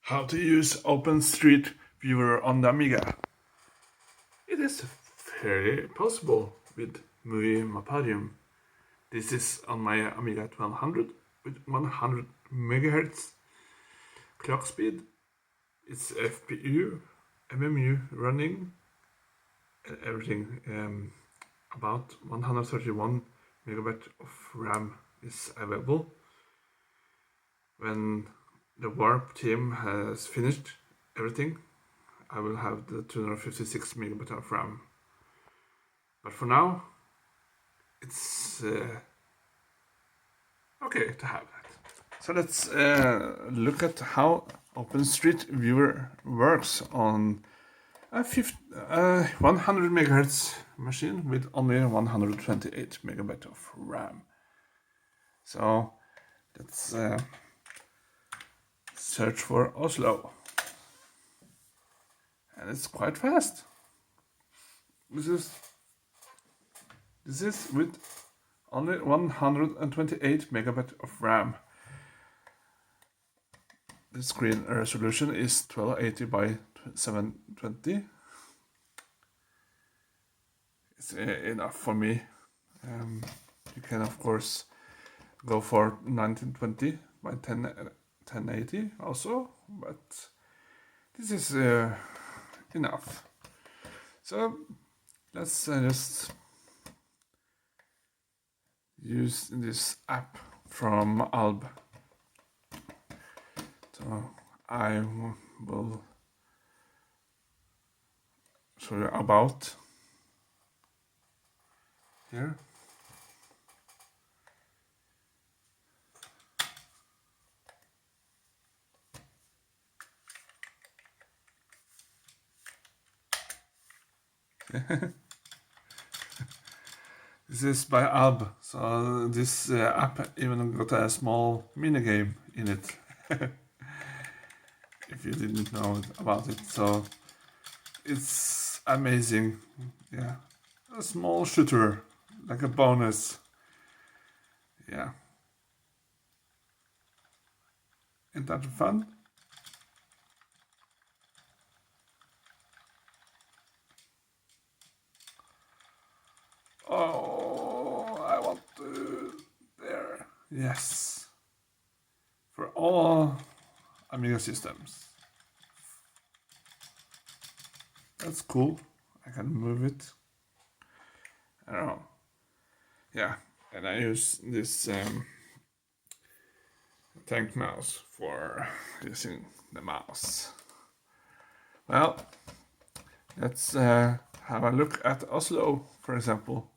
How to use OpenStreetViewer on the Amiga. It is very possible with Movie Maparium. This is on my Amiga 1200 with 100 MHz clock speed. It's FPU, MMU running, and everything. About 131 megabyte of RAM is available. When the Warp team has finished everything, I will have the 256 megabyte of RAM. But for now, it's okay to have that. So let's look at how OpenStreetViewer works on a 100 megahertz machine with only 128 megabyte of RAM. So let's search for Oslo, and it's quite fast. This is with only 128 megabyte of RAM. The screen resolution is 1280 by 720. It's enough for me. You can of course go for 1920 by 1080 also, but this is enough. So let's just use this app from Alb. So I will show you about here. This is by Alb, so this app even got a small minigame in it. If you didn't know about it, so it's amazing. Yeah, a small shooter, like a bonus. Yeah, isn't that fun? Oh, I want to there. Yes, for all Amiga systems. That's cool. I can move it. I don't know. Yeah, and I use this tank mouse for using the mouse. Well, let's have a look at Oslo, for example.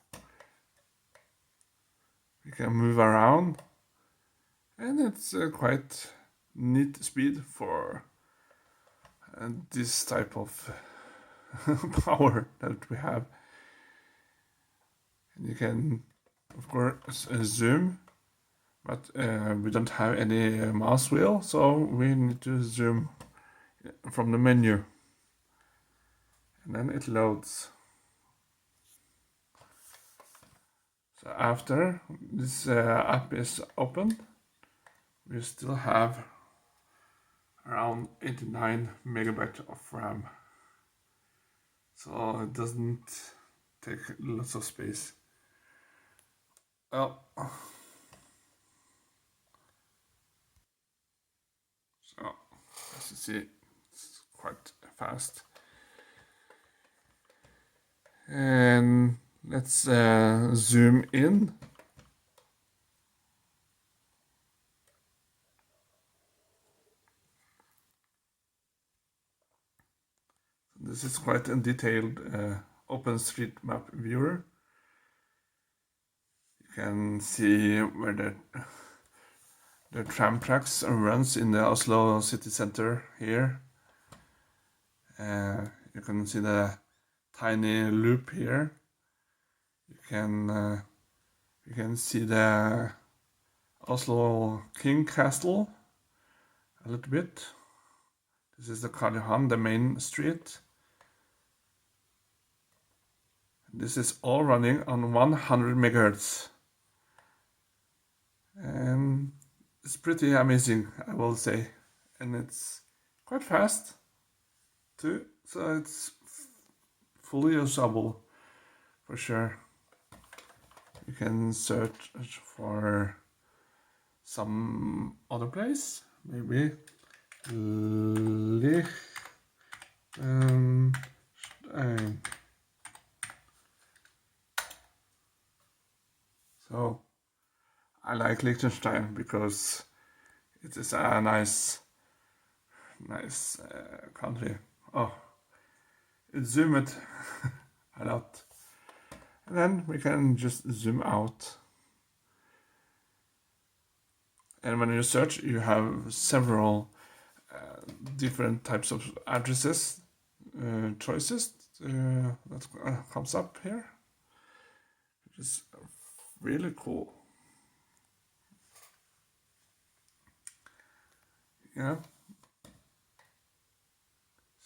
We can move around, and it's quite neat speed for this type of power that we have. And you can, of course, zoom, but we don't have any mouse wheel, so we need to zoom from the menu, and then it loads. So after this app is opened, we still have around 89 megabyte of RAM. So it doesn't take lots of space. Well, so as you see, it's quite fast. And let's zoom in. This is quite a detailed OpenStreetMap viewer. You can see where the tram tracks runs in the Oslo city center here. You can see the tiny loop here. You can see the Oslo King Castle a little bit. This is the Karl Johan, the main street. This is all running on 100 megahertz. And it's pretty amazing, I will say. And it's quite fast too, so it's fully usable for sure. You can search for some other place, maybe Liechtenstein. So I like Liechtenstein because it is a nice country. Oh, it zoomed a lot. And then we can just zoom out. And when you search, you have several different types of addresses, choices that comes up here, which is really cool. Yeah.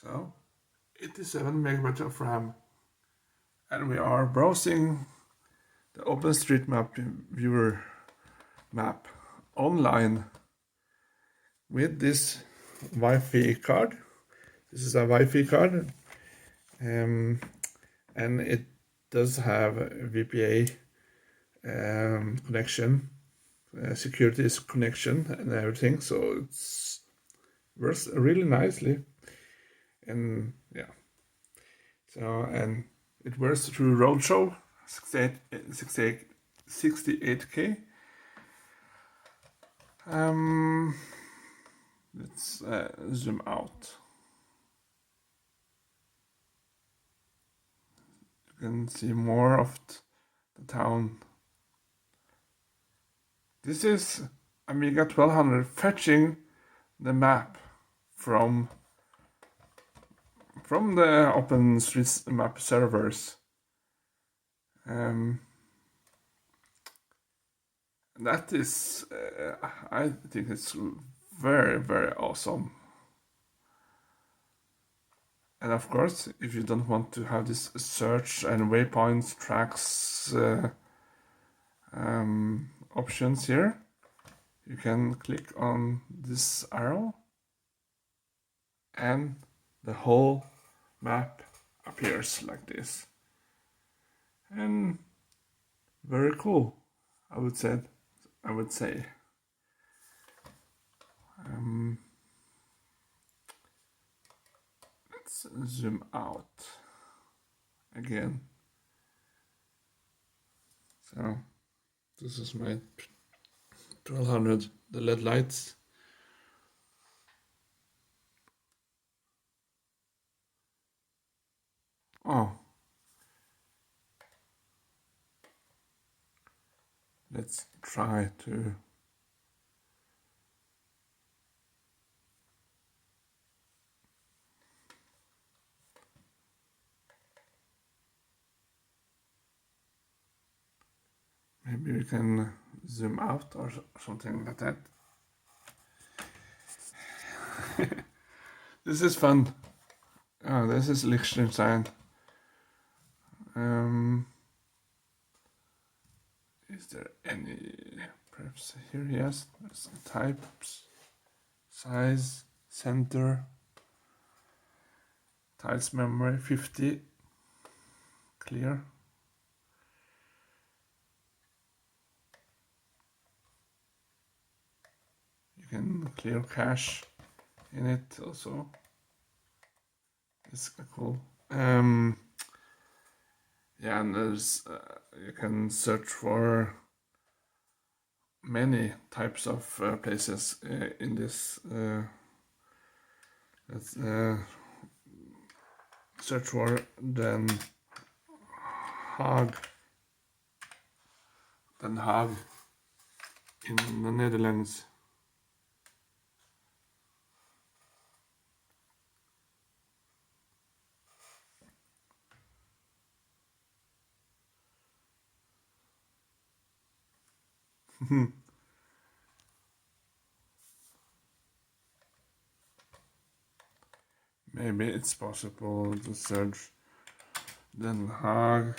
So 87 megabytes of RAM, and we are browsing the OpenStreetMap viewer map online with this Wi-Fi card. This is a Wi-Fi card, and it does have a VPA connection, security connection, and everything. So it's works really nicely, and yeah. So and it works through Roadshow 68K. Let's zoom out. You can see more of the town. This is Amiga 1200 fetching the map from the OpenStreetMap servers. That is, I think it's very, very awesome. And of course, if you don't want to have this search and waypoints, tracks options here, you can click on this arrow and the whole map appears like this. And very cool, I would say. Let's zoom out again. So this is my 1200, the LED lights. Oh, let's try to maybe we can zoom out or something like that. This is fun. Oh, this is Liechtenstein. Is there any, perhaps here, yes, there's types, size, center, tiles memory 50, clear. You can clear cache in it also. It's cool. Yeah, and there's you can search for many types of places in this. Let's search for Den Haag. Den Haag in the Netherlands. Maybe it's possible to search Den Haag.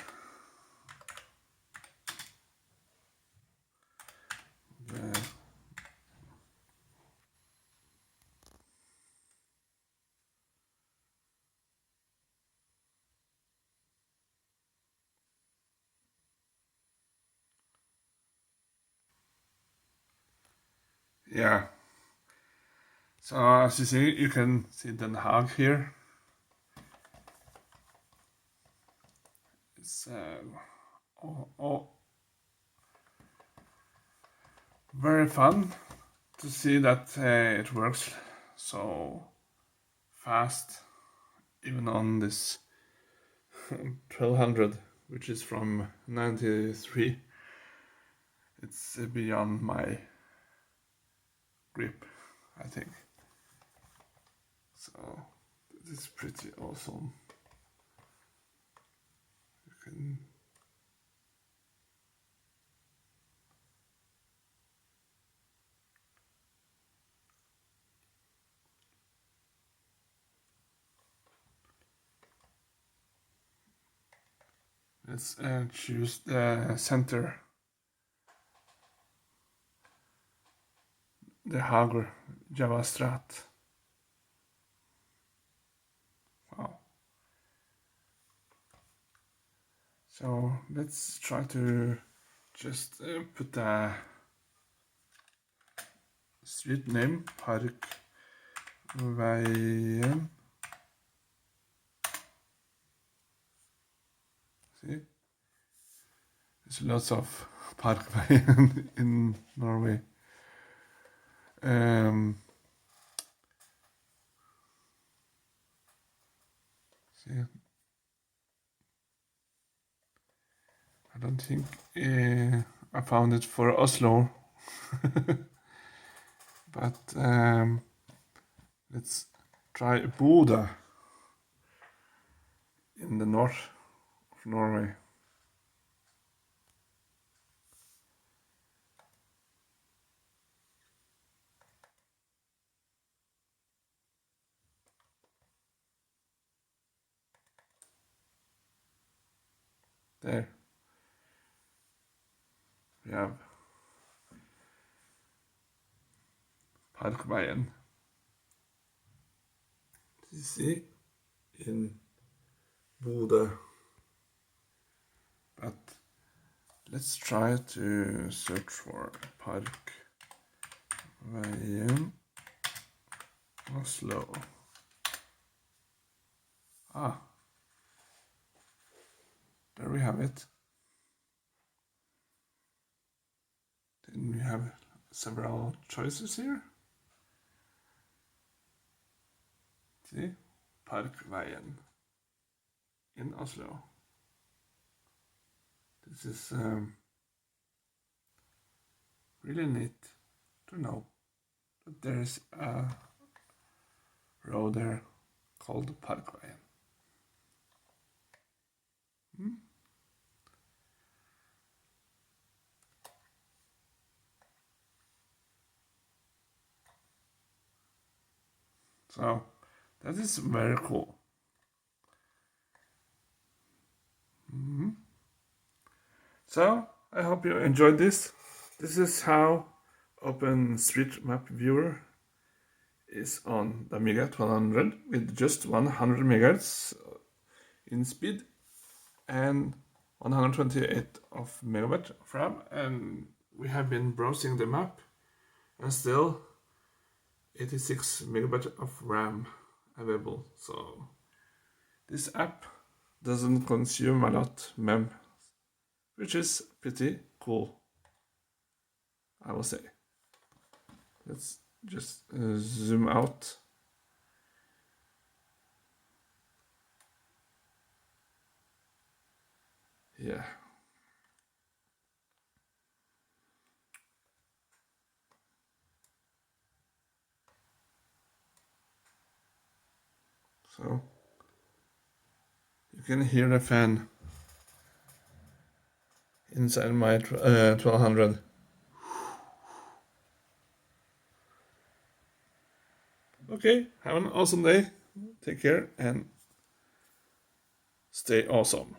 yeah. So as you see, you can see Den Haag here. It's very fun to see that it works so fast, even on this 1200, which is from 93. It's beyond my grip, I think. So this is pretty awesome. You can let's choose the center, the Hager Java Strat. Wow. So let's try to just put the street name, Parkveien. See? There's lots of Parkveien in Norway. See, I don't think I found it for Oslo, but let's try Bodø in the north of Norway. There we have Parkveien. You see in Bodø. But let's try to search for Parkveien Oslo. Ah, there we have it. Then we have several choices here. See, Parkveien in Oslo. This is really neat to know that there is a road there called Parkveien. So that is very cool. So I hope you enjoyed this. This is how OpenStreetMap viewer is on the Amiga 1200 with just 100 megahertz in speed and 128 of megabyte of RAM, and we have been browsing the map and still 86 megabyte of RAM available. So this app doesn't consume a lot mem, which is pretty cool, I will say. Let's just zoom out. Yeah. So you can hear the fan inside my 1200. Okay, have an awesome day. Take care and stay awesome.